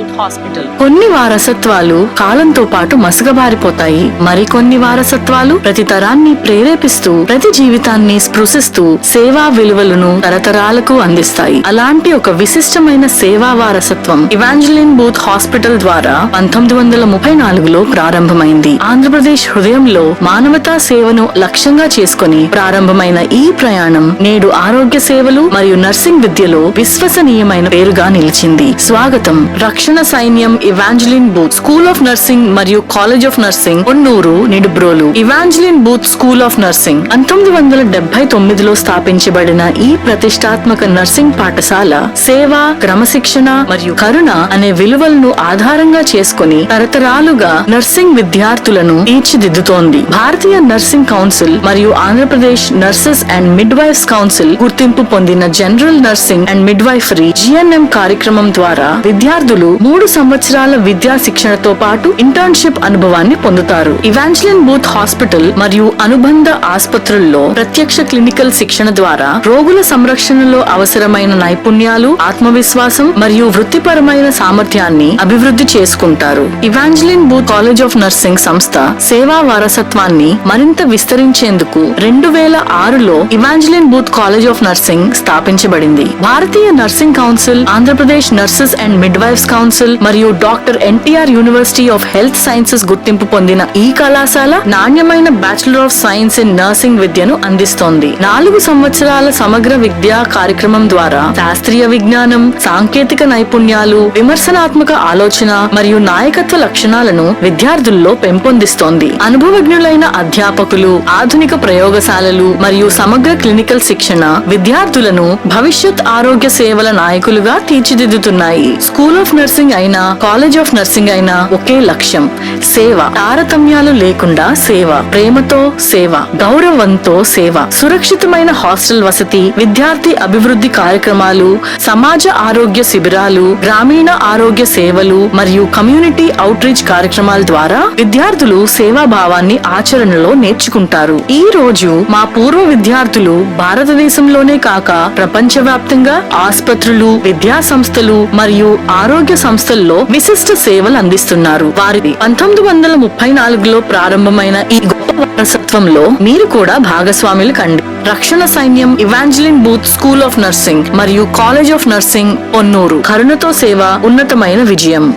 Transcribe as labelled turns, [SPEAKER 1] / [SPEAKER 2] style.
[SPEAKER 1] Booth hospital.
[SPEAKER 2] కొన్ని వారసత్వాలు కాలంతో పాటు మసకబారిపోతాయి, మరికొన్ని వారసత్వాలు ప్రతి తరాన్ని ప్రేరేపిస్తూ ప్రతి జీవితాన్ని స్పృశిస్తూ సేవా విలువలను తరతరాలకు అందిస్తాయి. అలాంటి ఒక విశిష్టమైన సేవా వారసత్వం ఇవాంజలిన్ బూత్ హాస్పిటల్ ద్వారా 1934లో ప్రారంభమైంది. ఆంధ్రప్రదేశ్ హృదయంలో మానవతా సేవను లక్ష్యంగా చేసుకుని ప్రారంభమైన ఈ ప్రయాణం నేడు ఆరోగ్య సేవలు మరియు నర్సింగ్ విద్యలో విశ్వసనీయమైన పేరుగా నిలిచింది. స్వాగతం. రక్షణ సైన్యం Evangeline Booth school of nursing మరియు college of nursing, Ponnuru, Nidubrolu. Evangeline Booth school of nursing 1979లో స్థాపించబడిన ఈ ప్రతిష్టాత్మక నర్సింగ్ పాఠశాల సేవ, క్రమశిక్షణ మరియు కరుణ అనే విలువలను ఆధారంగా చేసుకుని తరతరాలుగా నర్సింగ్ విద్యార్థులను తీర్చిదిద్దుతోంది. భారతీయ నర్సింగ్ కౌన్సిల్ మరియు Andhra Pradesh nurses and midwives council గుర్తింపు పొందిన general nursing and midwifery GNM కార్యక్రమం ద్వారా విద్యార్థులు 3 సంవత్సరాల విద్యా శిక్షణతో పాటు ఇంటర్న్షిప్ అనుభవాన్ని పొందుతారు. ఇవాంజలిన్ బూత్ హాస్పిటల్ మరియు అనుబంధ ఆసుపత్రుల్లో ప్రత్యక్ష క్లినికల్ శిక్షణ ద్వారా రోగుల సంరక్షణలో అవసరమైన నైపుణ్యాలు, ఆత్మవిశ్వాసం మరియు వృత్తిపరమైన సామర్థ్యాన్ని అభివృద్ధి చేసుకుంటారు. Evangeline booth college of nursing సంస్థ సేవా వారసత్వాన్ని మరింత విస్తరించేందుకు 2006లో Evangeline booth college of nursing స్థాపించబడింది. భారతీయ nursing council, Andhra Pradesh nurses and midwives council మరియు doctor NTR university of health sciences గుర్తింపు పొందిన ఈ కళాశాల నాణ్యమైన bachelor of science in nursing విద్యను అందిస్తోంది. 4 సంవత్సరాల సమగ్ర విద్యా కార్యక్రమం ద్వారా శాస్త్రీయ విజ్ఞానం, సాంకేతిక నైపుణ్యాలు, విమర్శనాత్మక ఆలోచన మరియు నాయకత్వ లక్షణాలను విద్యార్థుల్లో పెంపొందిస్తోంది. అనుభవజ్ఞులైన అధ్యాపకులు, ఆధునిక ప్రయోగశాలలు మరియు సమగ్ర క్లినికల్ శిక్షణ విద్యార్థులను భవిష్యత్ ఆరోగ్య సేవల నాయకులుగా తీర్చిదిద్దుతున్నాయి. స్కూల్ ఆఫ్ నర్సింగ్ అయినా, కాలేజ్ ఆఫ్ నర్సింగ్ అయినా ఒకే లక్ష్యం: సేవ. తారతమ్యాలు లేకుండా సేవ, ప్రేమతో సేవ, గౌరవంతో సేవ. సురక్షితమైన హాస్టల్ వసతి, విద్యార్థి అభివృద్ధి కార్యక్రమాలు, సమాజ ఆరోగ్య శిబిరాలు, గ్రామీణ ఆరోగ్య సేవలు మరియు కమ్యూనిటీ అవుట్ రీచ్ కార్యక్రమాల ద్వారా విద్యార్థులు సేవా భావాన్ని ఆచరణలో నేర్చుకుంటారు. ఈ రోజు మా పూర్వ విద్యార్థులు భారతదేశంలోనే కాక ప్రపంచవ్యాప్తంగా ఆసుపత్రులు, విద్యా సంస్థలు మరియు ఆరోగ్య సంస్థల్లో విశిష్ట సేవలు అందిస్తున్నారు. వారిది 1934లో ప్రారంభమైన ఈ గొప్ప వారసత్వంలో మీరు కూడా భాగస్వాములు కండి. రక్షణ సైన్యం Evangeline Booth school of nursing మరియు కాలేజ్ ఆఫ్ నర్సింగ్, పొన్నూరు. కరుణతో సేవ, ఉన్నతమైన విజయం.